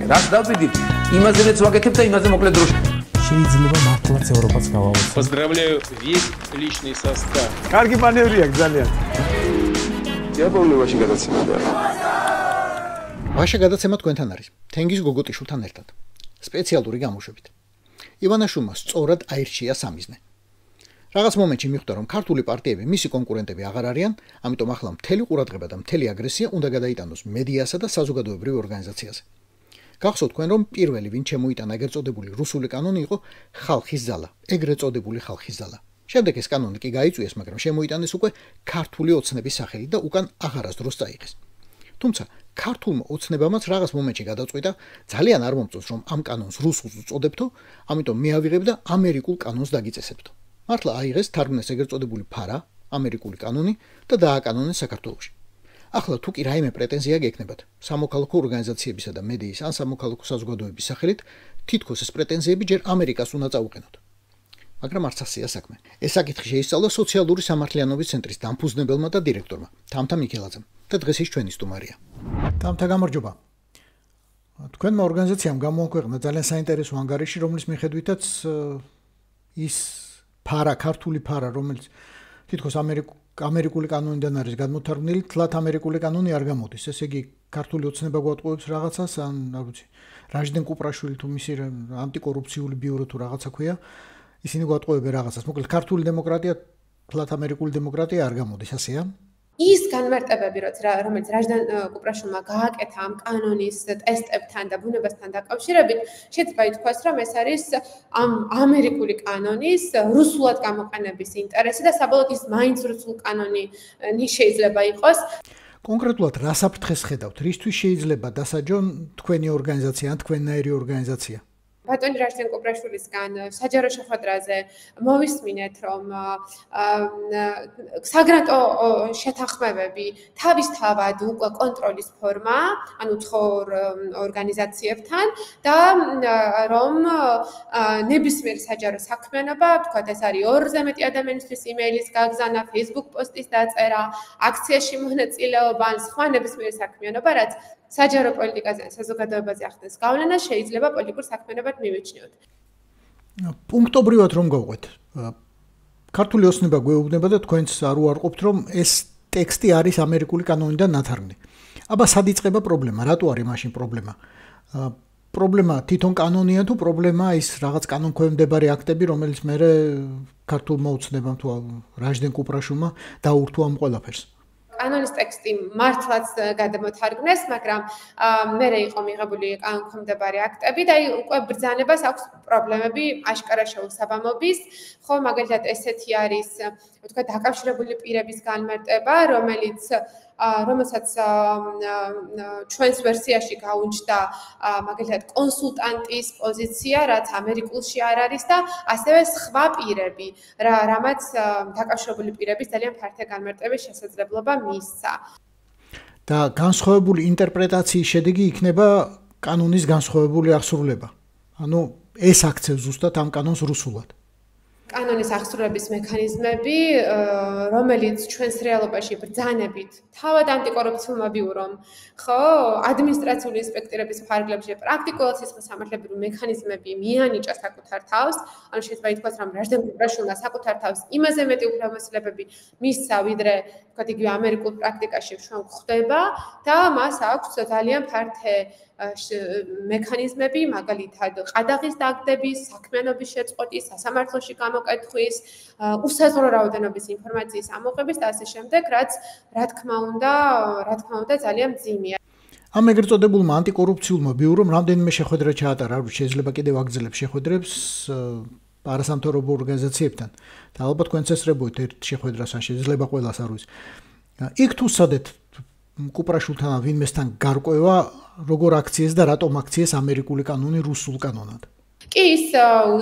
რაც დავიდით, იმაზეც ვაკეთებ და იმაზე მოკლედ დროში. შეიძლება მართლაც ევროპაც გავავოცოთ. Поздравляю весь личный состав. კარგი მანევრია ძალიან. დიაპოლოვაში გადაცემა და ვაშა გადაცემა თქვენთან არის. თენგიზ გოგოტიშვილთან ერთად. სპეციალური გამოშვებით. ივანაშვილმა სწორად აირჩია სამიზნე. რაღაც მომენტში მიხვდა, რომ ქართული პარტიები მისი კონკურენტები აღარ არიან, ამიტომ ახლა მთელი ყურადღება და მთელი აგრესია უნდა გადაიტანოს მედიასა და საზოგადოებრივ ორგანიზაციაზე. გახსოვთ თქვენ, რომ პირველი ვინ შემოიტანა ეგრეთ წოდებული რუსული კანონი იყო ხალხის ზალა, ეგრეთ წოდებული ხალხის ზალა. შემდეგ ეს კანონი კი გაიწვიეს, მაგრამ შემოიტანეს უკვე ქართული ოცნების სახელით და უკან აღარასდროს წაიღეს. თუმცა ქართულმა ოცნებამაც რაღაც მომენტში გადაწყვიტა, ძალიან არ მომწონს, რომ ამ კანონს რუსულს უწოდებთო, ამიტომ მე ავიღებ და ამერიკულ კანონს დაგიწესებთო. მართლა აიღეს თარგმნეს ეგრეთ წოდებული ფარა, ამერიკული კანონი და დააკანონეს საქართველოში. ახლა თუ კი რაიმე პრეტენზია გექნებათ სამოქალაქო ორგანიზაციებისა და მედიის ან სამოქალაქო საზოგადოების სახელით, თითქოს ეს პრეტენზიები ჯერ ამერიკას უნდა წაუყენოთ. მაგრამ არც ასეა საქმე. ეს საკითხი შეისწავლა სოციალური სამართლიანობის ცენტრის დამფუძნებელმა და დირექტორმა, თამთა მიქელაძემ და დღეს ის ჩვენი სტუმარია. თამთა, გამარჯობა. თქვენმა ორგანიზაციამ გამოაქვეყნა ძალიან საინტერესო ანგარიში, რომლის მიხედვითაც ის ფარა, ქართული ფარა, რომელიც თითქოს ამერიკული კანონიდან არის გადმოთარგმნილი, თლათ ამერიკული კანონი არ გამოდის. ესე იგი, ქართული ოცნება გვატყუებს რაღაცას, ან არ ვიცი, რაჟდენ კუპრაშვილი თუ მისი ანტიკორუფციული ბიურო თუ რაღაცა ქვია, ისინი გვატყუებენ რაღაცას. მოკლედ, ქართული დემოკრატია, თლათ ამერიკული დემოკრატია არ გამოდის, ასეა? ის განმარტებები, რომელიც რაჟდან კუპრაშვილმა გააკეთა ამ კანონის ტესტებთან და ბუნებასთან დაკავშირებით, შეიძლება ითქვას, რომ ეს არის ამ ამერიკული კანონის რუსულად გამოყენების ინტერესი და საბოლოოდ ის მაინც რუსულ კანონი შეიძლება იყოს. კონკრეტულად რა საფრთხეს ხედავთ? რისთვის შეიძლება დასაჯონ თქვენი ორგანიზაცია ან თქვენნაირი ორგანიზაცია? ბატონი რაჟდენ კუპრაშვილისგან საჯარო შეხვედრაზე მოვისმინეთ, რომ საგრანტო შეთანხმებები თავისთავად უკვე კონტროლის ფორმა, ანუ თხორ ორგანიზაციებთან და რომ ნებისმიერ საჯარო საქმიანობა, თქვათ ეს არის 2-ზე მეტი ადამიანისთვის იმეილის გაგზავნა, Facebook პოსტის დაწერა, აქციაში მონაწილეობა, ან სხვა ნებისმიერი საქმიანობა, რაც საჯარო პოლიტიკაზე ან საზოგადოებაზე ახდენს გავლენას, შეიძლება პოლიტიკურ საქმიანობად მივიჩნიოთ. პუნქტობრივად რომ გავყვეთ. ქართული ოცნება გვეუბნება და თქვენც არ უარყოფთ, რომ ეს ტექსტი არის ამერიკული კანონიდან ნათარგმნი. აბა სად იწყება პრობლემა? რატო არის მაშინ პრობლემა? პრობლემა თვითონ კანონია თუ პრობლემა ის რაღაც კანონქვემდებარე აქტები, რომელიც მერე ქართულმა ოცნებამ თუ რაჟდენ კუპრაშვილმა დაურთო ამ ყველაფერს? კანონის ტექსტი მართლაც გადამოთარგმნეს, მაგრამ მერე იყო მიღებული კანონქვემდებარე აქტები და უკვე ბრძანებას აქვს პრობლემები აშკარა შეუსაბამობის. ხო, მაგალითად ესეთი არის, თქვა დაკავშირებული პირების განმარტება, რომელსაც ჩვენს ვერსიაში გაუჩნდა მაგალითად კონსულტანტის პოზიცია, რაც ამერიკულში არ არის და ასევე სხვა პირები, რამაც დაკავშირებული პირების ძალიან ფართე განმარტების შესაძლებლობა მისცა. და განსხვავებული ინტერპრეტაციის შედეგი იქნება კანონის განსხვავებული აღსრულება. ანუ ეს აქცევს ზუსტად ამ კანონს რუსულად. კანონის აღსრულების მექანიზმები, რომელიც ჩვენს რეალობაში ბრძანებით თავად ანტიკორუფციულმა ბიურომ, ხო, ადმინისტრაციული ინსპექტორების ფარგლებში პრაქტიკულად სისხლის სამართლებრივი მექანიზმები მიანიჭა საკუთარ თავს, ანუ შეიძლება ითქვას, რომ რაჟდენ კუპრაშვილმა საკუთარ თავს იმაზე მეტი უფლებამოსილებები მისცა, ვიდრე თქვათ იგივე ამერიკულ პრაქტიკაში ჩვენ გვხვდება და მას აქვს ძალიან ფართე მექანიზმები, მაგალითად ყადაღის დაგდების, საქმიანობის შეწყვეტის, სასამართლოში გამოკითხვის, უსაზღვრო რაოდენობის ინფორმაციის ამოღების და ასე შემდეგ, რაც რა თქმა უნდა ძალიან მძიმეა. ამ ეგრეთ წოდებულმა ანტიკორუფციულმა ბიურომ რამდენიმე შეხვედრა ჩაატარა, შეიძლება კიდევ აგრძელებს შეხვედრებს არასამთავრობო ორგანიზაციებთან. და ალბათ თქვენც ესწრებოდით ერთ შეხვედრას, ან შეიძლება ყველას არ ვიცი. იქ თუ სადეთ კუპრაშვილთან ვინმესთან გარკვევა, როგორ აქციეს და რატომ აქციეს ამერიკული კანონი რუსულ კანონად? კი ის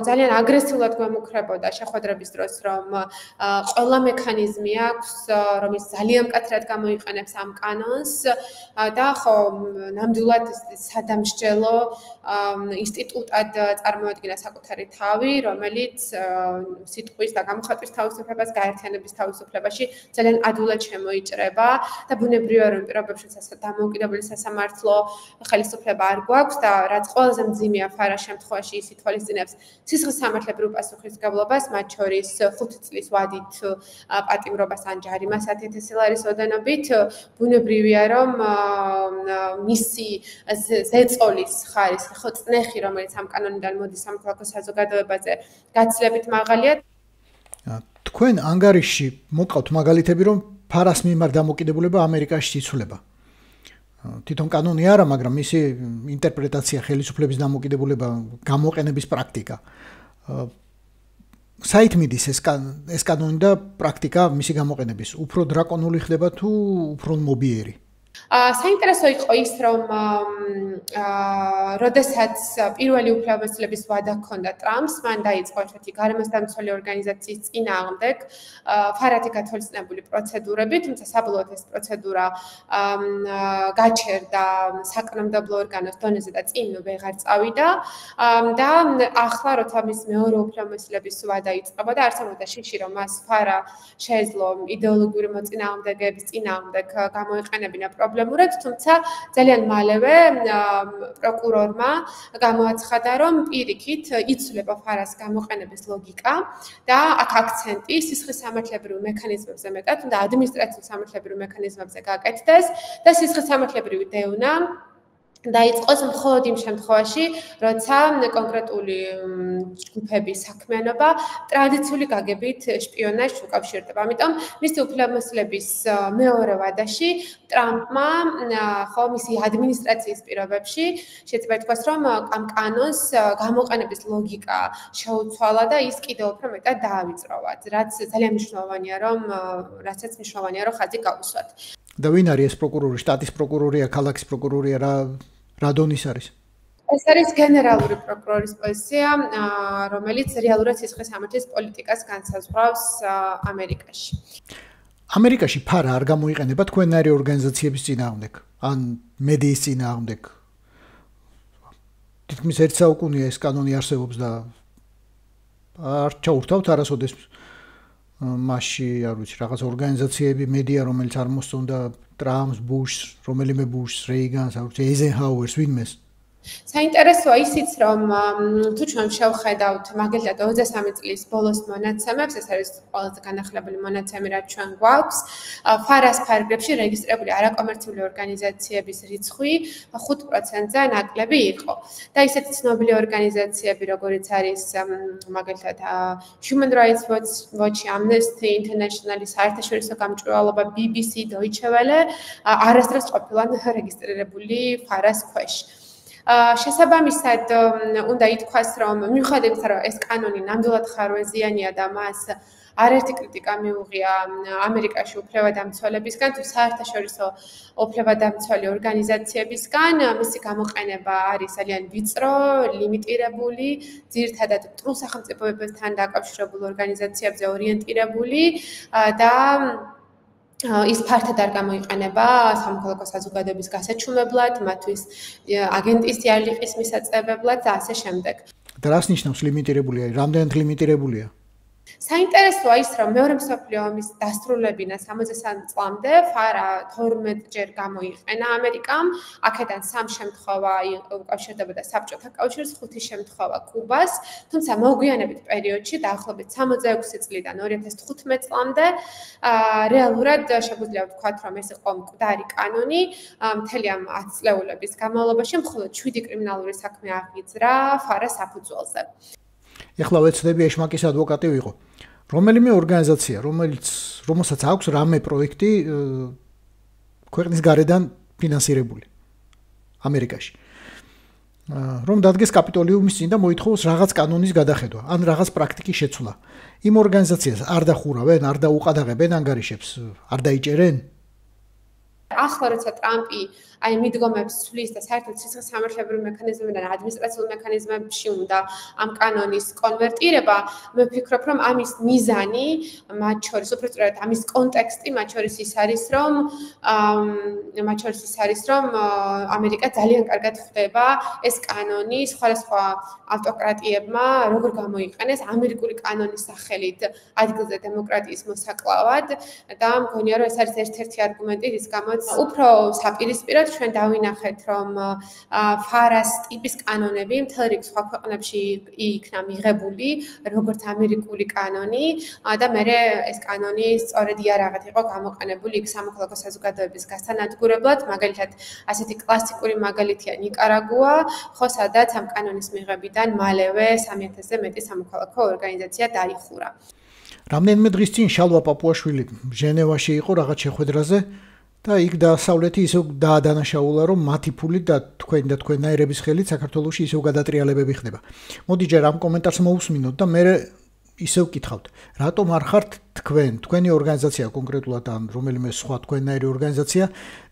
ძალიან აგრესიულად გვემუქრებოდა შეხვედრების დროს, რომ ყველა მექანიზმი აქვს, რომელიც ძალიან მკაცრად გამოიყენებს ამ კანონს და ხო ნამდვილად სადამსჯელო ინსტიტუტად წარმოადგინა საკუთარი თავი, რომელიც სიტყვის და გამოხატვის თავისუფლებას, გაერთიანების თავისუფლებაში ძალიან ადვილად შემოიჭრება და ბუნებრივია რომ პირობებშიც დამოუკიდებელი სასამართლო ხელისუფლება არ გვაქვს და რაც ყველაზე მძიმეა ფარას შემთხვევაში ის ითვალისწინებს სისხლის სამართლებრივ პასუხისმგებლობას, მათ შორის 5 წლის ვადით პატიმრობას ან ჯარიმას 10,000 ლარის ოდენობით, ბუნებრივია რომ მისი ზეწოლის ხარისხი, ხო წნეხი, რომელიც ამ კანონიდან მოდის სამოქალაქო საზოგადოებაზე, გაცილებით მაღალია. თქვენ ანგარიშში მოგყავთ მაგალითები, რომ ფარას მიმართ დამოკიდებულება ამერიკაში იცვლება. თვითონ კანონი არა, მაგრამ მისი ინტერპრეტაცია, ხელისუფლების დამოკიდებულება, გამოყენების პრაქტიკა. საით მიდის ეს კანონი და პრაქტიკა მისი გამოყენების? უფრო დრაკონული ხდება თუ უფრო მობიერი? საინტერესო იყო ის, რომ როდესაც პირველი უფლებამოსილების ვადა ჰქონდა ტრამპს, მან დაიწყო ერთ-ერთი გარემოსდამცველი ორგანიზაციის წინააღმდეგ ფარათი გათვალისწინებული პროცედურები, თუმცა საბოლოოდ ეს პროცედურა გაჩერდა საკანონმდებლო ორგანოს დონეზე და წინ ვეღარ წავიდა და ახლა როცა მის მეორე უფლებამოსილების ვადა იწყება და არსებობდა შიში, რომ მას ფარა შეეძლო იდეოლოგიური მოწინააღმდეგეების წინააღმდეგ გამოეყენებინა პრობლემურად, თუმცა ძალიან მალევე პროკურორმა გამოაცხადა, რომ პირიქით იცვლება ფარას გამოყენების ლოგიკა და აქ აქცენტი სისხლის სამართლებრივ მექანიზმებზე მეტად, თუმცა ადმინისტრაციულ სამართლებრივ მექანიზმებზე გაკეთდეს და სისხლის სამართლებრივი დევნა დაიწყოს მხოლოდ იმ შემთხვევაში, როცა კონკრეტული ჯგუფების საქმიანობა ტრადიციული გაგებით შპიონაჟს უკავშირდება. ამიტომ მისი უფლებამოსილების მეორე ვადაში ტრამპმა ხო მისი ადმინისტრაციის პირობებში შეიძლება ითქვას, რომ ამ კანონს გამოყენების ლოგიკა შეუცვალა და ის კიდევ უფრო მეტად დაავიწროვა, რაც ძალიან მნიშვნელოვანია, რასაც მნიშვნელოვანია, რომ ხაზი გავუსვათ. და ვინ არის ეს პროკურორი? შტატის პროკურორია, ქალაქის პროკურორია, რა დონის არის? ეს არის გენერალური პროკურორის პოზიცია, რომელიც რეალურად სისხლის სამართლის პოლიტიკას განსაზღვრავს ამერიკაში. ამერიკაში ფარა არ გამოიყენება თქვენნაირი ორგანიზაციების წინააღმდეგ, ან მედიის წინააღმდეგ. თითქმის 1 საუკუნეა ეს კანონი არსებობს და არ ჩაურთავთ არასოდეს მასში, არ ვიცი, რაღაც ორგანიზაციები, მედია, რომელიც არ მოსწონდა ტრამპს, ბუშს, რომელიმე ბუშს, რეიგანს, არ ვიცი, ეიზენჰაუერს, ვინმეს. საინტერესოა ისიც, რომ თუ ჩვენ შევხედავთ მაგალითად 23 წლის ბოლოს მონაცემებს, ეს არის ყველაზე განახლებული მონაცემი, რაც ჩვენ გვაქვს, ფარას ფარგლებში რეგისტრირებული არაკომერციული ორგანიზაციების რიცხვი 5%-ზე ნაკლები იყო. და ისეთი ცნობილი ორგანიზაციები, როგორიც არის მაგალითად Human Rights Watch, Amnesty International, საერთაშორისო გამჭვირვალობა, BBC, Deutsche Welle არასდროს ყოფილან რეგისტრირებული ფარას ქვეშ. შესაბამისად უნდა ითქვას, რომ მიუხედავად იმისა, რომ ეს კანონი ნამდვილად ხარვეზიანია და მას არაერთი კრიტიკა მიუღია ამერიკაში უფლებადამცველებისგან თუ საერთაშორისო უფლებადამცველი ორგანიზაციებისგან, მისი გამოყენება არის ძალიან ვიწრო, ლიმიტირებული, ძირითადად მტრულ სახელმწიფოებებთან დაკავშირებულ ორგანიზაციებზე ორიენტირებული და ის ფართად არ გამოიყენება სამოქალაქო საზოგადოების გასაჩუმებლად, მათთვის აგენტის იარლიყის მისაწევებლად და ასე შემდეგ. და რას ნიშნავს ლიმიტირებულია? რამდენად ლიმიტირებულია? საინტერესოა ის, რომ მეორე მსოფლიო ომის დასრულებიდან 63 წლამდე ფარა 12-ჯერ გამოიყენა ამერიკამ, აქედან 3 შემთხვევა უკავშირდებოდა საბჭოთა კავშირს, 5 შემთხვევა კუბას, თუმცა მოგვიანებით პერიოდში დაახლოებით 66 წლიდან 2015 წლამდე რეალურად შეგვიძლია ვთქვათ, რომ ეს იყო მკვდარი კანონი, მთელი ამ 10 წლეულების განმავლობაში მხოლოდ 7 კრიმინალური საქმე აღიძრა ფარას საფუძველზე. ეხლა ვეცდები ეშმაკის ადვოკატი ვიყო. რომელიმე ორგანიზაცია, რომელსაც აქვს რამე პროექტი ქვეყნის გარედან ფინანსირებული ამერიკაში. რომ დადგეს კაპიტოლიუმის წინ და მოითხოვოს რაღაც კანონის გადახედვა, ან რაღაც პრაქტიკის შეცვლა. იმ ორგანიზაციას არ დახურავენ, არ დაუყადაღებენ ანგარიშებს, არ დაიჭერენ? ახლა როცა ტრამპი აი მიდგომებს ცვლის და საერთოდ სისხლისამართლებრივ მექანიზმებიდან ადმინისტრაციულ მექანიზმებში უნდა ამ კანონის კონვერტირება, მე ვფიქრობ, რომ ამის მიზანი, მათ შორის, უბრალოდ ამის კონტექსტი მათ შორის ის არის, რომ ამერიკა ძალიან კარგად ხვდება ეს კანონი სხვადასხვა ავტოკრატიებმა როგორ გამოიყენეს ამერიკული კანონის სახელით ადგილზე დემოკრატიის მოსაკლავად და მგონია რომ ეს არის ერთ-ერთი არგუმენტი რის გამოც უფრო საპირისპიროდ ჩვენ დავინახეთ რომ ფარას ტიპის კანონები მთელ რიგ სხვა ქვეყნებში იქნა მიღებული როგორც ამერიკული კანონი და მერე ეს კანონი სწორედ იარაღად იყო გამოყენებული იქ სამოქალაქო საზოგადოების გასანადგურებლად მაგალითად ასეთი კლასიკური მაგალითია ნიკარაგუა ხო სადაც ამ კანონის მიღებიდან მალევე 3000-ზე მეტი სამოქალაქო ორგანიზაცია დაიხურა. რამდენიმე დღის წინ შალვა პაპუაშვილი ჟენევაში იყო რაღაც შეხვედრაზე და იქ დასავლეთი ისევ დაადანაშაულა რომ მათი ფულით და თქვენნაირების ხელით საქართველოში ისევ გადატრიალებები ხდება. მოდი ჯერ ამ კომენტარს მოусმინოთ და მე ისევ ვკითხავთ, რატომ არ ხართ თქვენი ორგანიზაცია კონკრეტულად ან რომელიმე სხვა თქვენნაირი ორგანიზაცია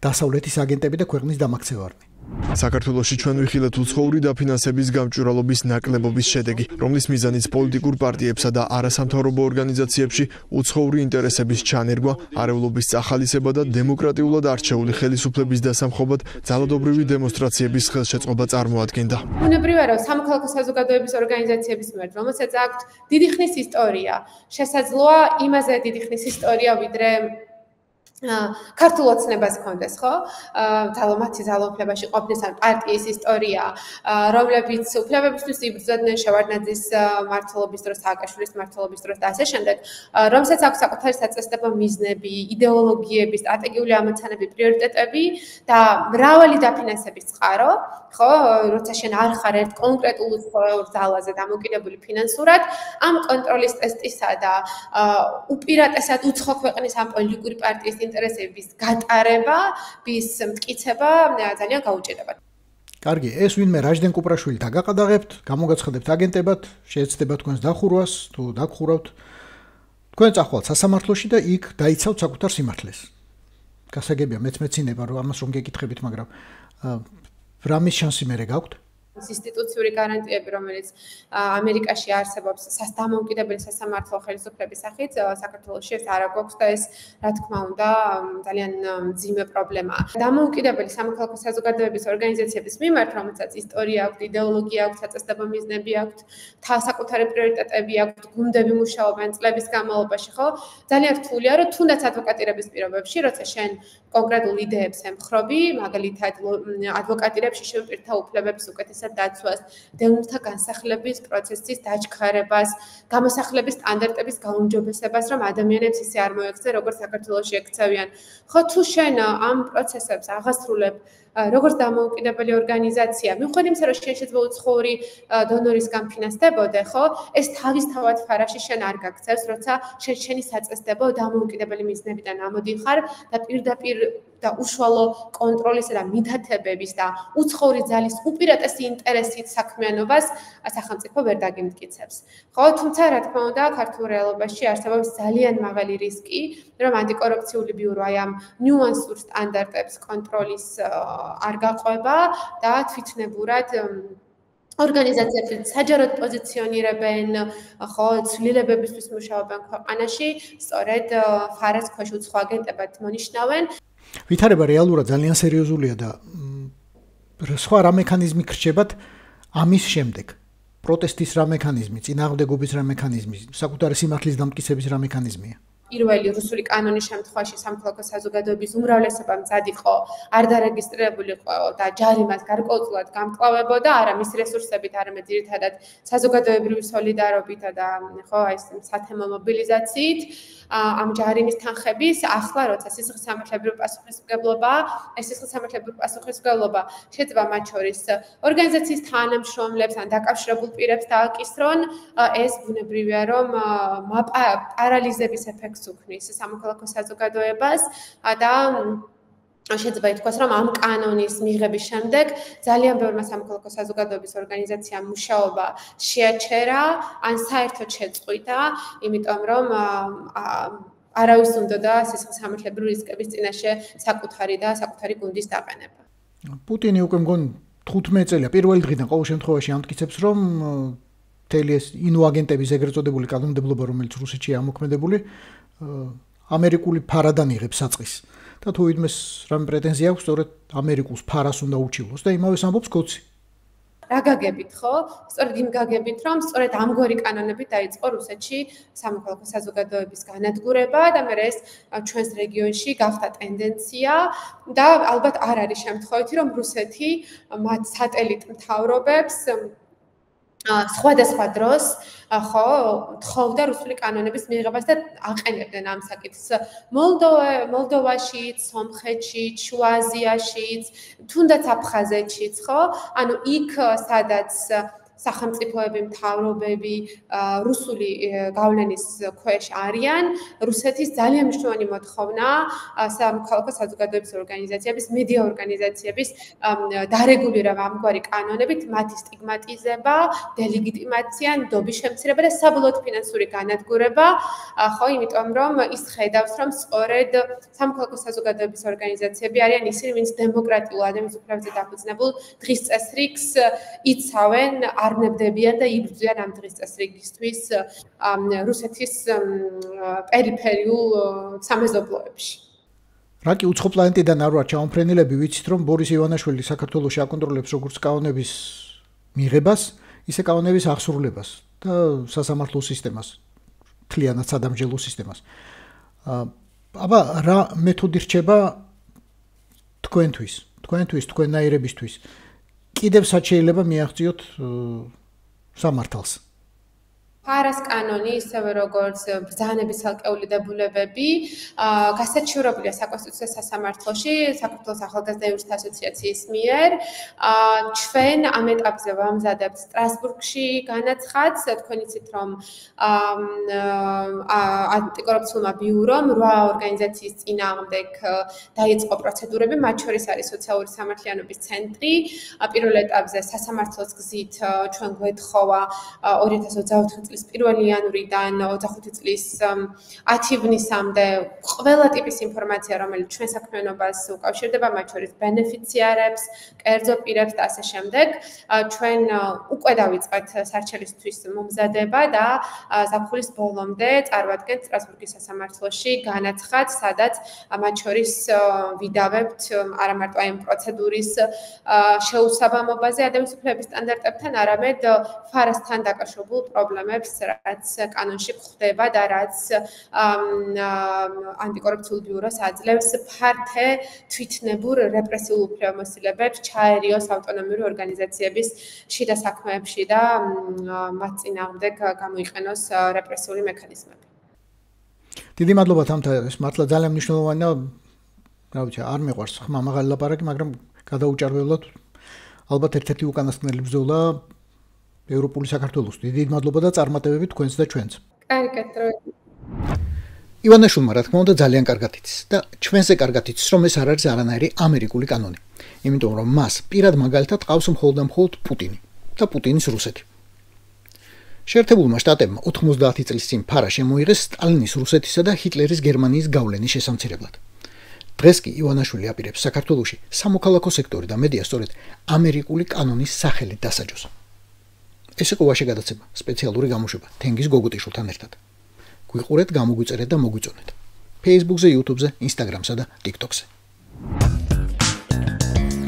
დასავლეთის აგენტები და ქვეყნის დამაქცევარნი? საქართველოში ჩვენ ვიხილეთ უცხოური დაფინანსების გამჭვირვალობის ნაკლებობის შედეგი, რომლის მიზანიც პოლიტიკურ პარტიებსა და არასამთავრობო ორგანიზაციებში უცხოური ინტერესების ჩანერგვა, არეულობის წახალისება და დემოკრატიულად არჩეული ხელისუფლების დასამხობად ძალადობრივი დემონსტრაციების ხელშეწყობა წარმოადგენდა. ბუნებრივია, რომ სამოქალაქო საზოგადოების ორგანიზაციების მიმართ, რომელსაც აქვთ დიდი ხნის ისტორია, შესაძლოა იმაზე დიდი ხნის ისტორია, ვიდრე ქართულ ოცნებას ჰქონდეს, ხო? მათი ძალაუფლებაში ყოფნის ან პარტიის ისტორია, რომლებიც უფლებებისთვის იბრძოდნენ შევარდნაძის მმართველობის დროს, სააკაშვილის მმართველობის დროს და ასე შემდეგ, რომელსაც აქვს საკუთარი საწესდებო მიზნები, იდეოლოგიები, სტრატეგიული ამოცანები, პრიორიტეტები და მრავალი დაფინანსების წყარო, ხო? როცა შენ არ ხარ ერთ კონკრეტულ უცხოურ ძალაზე დამოკიდებული ფინანსურად, ამ კონტროლის ტესტისა და უპირატესად უცხო ქვეყნის ამ პოლიტიკური პარტიის ინტერესების გატარება, bis მტკიცება ძალიან გაუჭირდება. კარგი, ეს ვინმე რაჟდენ კუპრაშვილით აგაყადაღებთ, გამოგაცხადებთ აგენტებად, შეეცდება თქვენს დახურვას, თუ დაგხურავთ. თქვენ წახვალთ სასამართლოში და იქ დაიცავთ საკუთარ სიმართლეს. გასაგებია, მეც მეცინება რომ ამას რომ გეკითხებით, მაგრამ რამის შანსი მერე გაქვთ? ინსტიტუციური გარანტიები, რომელიც ამერიკაში არსებობს დამოუკიდებელი სასამართლო ხელისუფლების სახით, საქართველოში ეს არ აქვს და ეს, რა თქმა უნდა, ძალიან მძიმე პრობლემაა. დამოუკიდებელი სამოქალაქო საზოგადოების ორგანიზაციების მიმართ, რომელსაც ისტორია აქვს, იდეოლოგია აქვს, საწესდებო მიზნები აქვს, საკუთარი პრიორიტეტები აქვს, გუნდები მუშაობენ წლების განმავლობაში, ხო? ძალიან რთულია, რომ თუნდაც ადვოკატირების პირობებში, როცა შენ კონკრეტულ იდეებს ემხრობი, მაგალითად, ადვოკატირებში შევპირთა უფლებების უკეთესად დაცვას, დევნილთა განსახლების პროცესის დაჩქარებას, გამოსახლების სტანდარტების გაუმჯობესებას, რომ ადამიანებს ისე არ მოექცე, როგორც საქართველოში ექცევიან. ხო, თუ შენ ამ პროცესებს აღასრულებ როგორც დამოუკიდებელი ორგანიზაცია, მიუხედავად იმისა, რომ შენ შეიძლება უცხოური დონორისგან ფინანსდებოდე, ხო? ეს თავისთავად ფარაში შენ არ გაქცევს, როცა შენი საწესდებო დამოუკიდებელი მიზნებიდან ამოდიხარ და პირდაპირ და უშუალო კონტროლისა და მითათებების და უცხოური ძალის უპირატესი ინტერესით საქმიანობას სახელმწიფო ვერ დაგიმტკიცებს. ხო, თუმცა რა თქმა უნდა, ქართულ რეალობაში არსებობს ძალიან მაღალი რისკი, რომ ანტიკორუფციული ბიურო აი ამ ნიუანსურ სტანდარტებს კონტროლის არ გაყვება და თვითნებურად ორგანიზაციები საჯაროდ პოზიციონირებენ, ხო, ცვლილებებისთვის მუშაობენ ქვეყანაში, სწორედ ფარას ქვეშ უცხო აგენტებად მონიშნავენ. ვითარება რეალურად ძალიან სერიოზულია და სხვა რა მექანიზმი გრჩებათ ამის შემდეგ. პროტესტის რა მექანიზმი, წინააღმდეგობის რა მექანიზმი, საკუთარი სიმართლის დამტკიცების რა მექანიზმია? პირველი რუსული კანონის შემთხვევაში სამოქალაქო საზოგადოების უმრავლესობა მზად იყო, არ დარეგისტრირებული იყო და ჯარი მას გარკვეულწილად გამკლავებოდა, არა მის რესურსებით, არამედ ძირითადად საზოგადოებრივი სოლიდარობით და ხო, ეს სათემო მობილიზაციით, ამ ჯარიმის თანხების ახლა როცა სისხლისამართლებრივი პასუხისმგებლობა, ეს სისხლისამართლებრივი პასუხისმგებლობა შეიძლება მათ შორის ორგანიზაციის თანამშრომლებს ან დაკავშირებულ პირებს დააკისრონ, ეს ბუნებრივია, რომ პარალიზების ეფექტს უქმნის სამოქალაქო საზოგადოებას და შეიძლება ითქვას, რომ ამ კანონის მიღების შემდეგ ძალიან ბევრმა სამოქალაქო საზოგადოების ორგანიზაციამ მუშაობა შეაჩერა, ან საერთოდ შეწყვიტა, იმიტომ რომ არავის უნდოდა სისხლისამართლებრივი რისკების წინაშე საკუთარი გუნდის დაყენება. პუტინი უკვე მგონი 15 წელია პირველი დღიდან ყოველ შემთხვევაში ამტკიცებს, რომ მთელი ეს ინოაგენტების ეგრეთ წოდებული კანონმდებლობა, რომელიც რუსეთშია ამოქმედებული, ამერიკული ფარადან იღებს საწყის. და თუ ვიდმეს რამე პრეტენზია აქვს, სწორედ ამერიკულს ფარას უნდა უჩივლოს და იმავე ამბობს კოცი. რა გაგებით, ხო? სწორედ იმ გაგებით, რომ სწორედ ამგვარი კანონებით დაიწყო რუსეთში სამოქალაქო საზოგადოების განადგურება და მე ეს ჩვენს რეგიონში გახდა ტენდენცია და ალბათ არ არის შემთხვევითი, რომ რუსეთი მათ სატელიტ მთავრობებს სხვადასხვა დროს ხო თხოვდა რუსული კანონების მიღებას და აყენებდნენ ამ საკითხს მოლდოვაშიც, სომხეთშიც, შუა აზიაშიც, თუნდაც აფხაზეთშიც, ხო? ანუ იქ სადაც სახელმწიფოები, მთავრობები რუსული გავლენის ქვეშ არიან, რუსეთის ძალიან მნიშვნელოვანი მოთხოვნა სამოქალაქო საზოგადოების ორგანიზაციების, მედია ორგანიზაციების დარეგულირება ამგვარი კანონებით, მათი სტიგმატიზება, დელეგიტიმაცია, ნდობის შემცირება და საბოლოოდ ფინანსური განადგურება, ხო, იმიტომ რომ ის ხედავს, რომ სწორედ სამოქალაქო საზოგადოების ორგანიზაციები არიან ისინი, ვინც დემოკრატიულ ადამიანის უფლებებზე დაფუძნებულ დღის წესრიგს იცავენ არნებდებიან და იბრძვიან ამ დღის წესრიგისთვის რუსეთის პერიფერიულ სამეზობლოებში. რა კი უცხო პლანეტიდან არ ვარ ჩამოფრენილები, ვიცით რომ ბორის ივანაშვილი საქართველოში აკონტროლებს როგორც კანონების მიღებას, ისე კანონების აღსრულებას და სასამართლო სისტემას, მთლიანად სადამსჯელო სისტემას. აბა რა მეთოდი რჩება თქვენთვის, თქვენნაირებისთვის? კიდევ სად შეიძლება მიაღწიოთ სამართალს? ფარას კანონი, ისევე როგორც ბრძანების ცალკეული დებულებები, გასაჩივრებულია საკონსტიტუციო სასამართლოში, საქართველოს ახალგაზრდა იურისტთა ასოციაციის მიერ. ჩვენ ამ ეტაპზე ვამზადებთ სტრასბურგში განაცხადს, თქვენ იცით, რომ ანტიკორუფციულმა ბიურომ 8 ორგანიზაციის წინააღმდეგ დაიწყო პროცედურები, მათ შორის არის სოციალური სამართლიანობის ცენტრი. პირველ ეტაპზე სასამართლოს გზით ჩვენ გვეთხოვა 2024 წლის 1 იანვრიდან 25 წლის 10 ივნისამდე ყველა ტიპის ინფორმაცია, რომელიც ჩვენ საქმიანობას უკავშირდება, მათ შორის ბენეფიციარებს, კერძო პირებს და ასე შემდეგ. ჩვენ უკვე დავიწყეთ სარჩელისთვის მომზადება და ზაფხულის ბოლომდე წარვადგენთ სტრასბურგის სასამართლოში განაცხადს, სადაც მათ შორის ვიდავებთ არა მარტო ამ პროცედურის შეუსაბამობაზე ადამიანის უფლებების სტანდარტებთან, არამედ ფარასთან დაკავშირებულ პრობლემებს, რაც კანონში გვხვდება და რაც ანტიკორუფციულ ბიუროს აძლევს ფართე თვითნებურ რეპრესიულ უფლებამოსილებებს ჩაერიოს ავტონომიური ორგანიზაციების შიდა საქმეებში და მათ წინააღმდეგ გამოიყენოს რეპრესიული მექანიზმები. დიდი მადლობა თამთა, ეს მართლა ძალიან მნიშვნელოვანია. რა ვიცი, არ მიყვარს ხმა მაღალი ლაპარაკი, მაგრამ გადაუჭარბებლად ალბათ ერთ-ერთი უკანასკნელი ბრძოლა ევროპული საქართველოს. დიდი მადლობა და წარმატებები თქვენს და ჩვენს. კარგად, ივანაშვილმა რა თქმა უნდა ძალიან კარგად იცის და ჩვენზე კარგად იცის, რომ ეს არ არის არანაირი ამერიკული კანონი. იმიტომ რომ მას პირად მაგალითად ყავს მხოლოდ პუტინი და პუტინის რუსეთი. შეერთებულმა შტატებმა 90 წლის წინ ფარა შემოიღეს სტალინის რუსეთისა და ჰიტლერის გერმანიის გავლენის შესამცირებლად. დღეს კი ივანაშვილი აპირებს საქართველოში სამოქალაქო სექტორი და მედია სწორედ ამერიკული კანონის სახელით დასაჯოს. ეს იყო ვაშე გადაცემა, სპეციალური გამოშვება თენგიზ გოგუტიშვილთან ერთად. გვიყურეთ, გამოგვიწერეთ და მოგვიწონეთ. Facebook-ზე, YouTube-ზე, Instagram-სა და TikTok-ზე.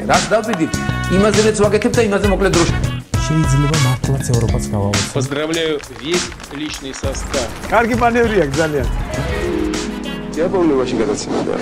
რაც დავიდით, იმაზეც ვაკეთებ და იმაზე მოკლედ დროში. შეიძლება მართლაც ევროპაც გავავოცოთ. Поздравляю весь личный состав. კარგი მანევრია ძალიან. Я помню, очень гадаться надо.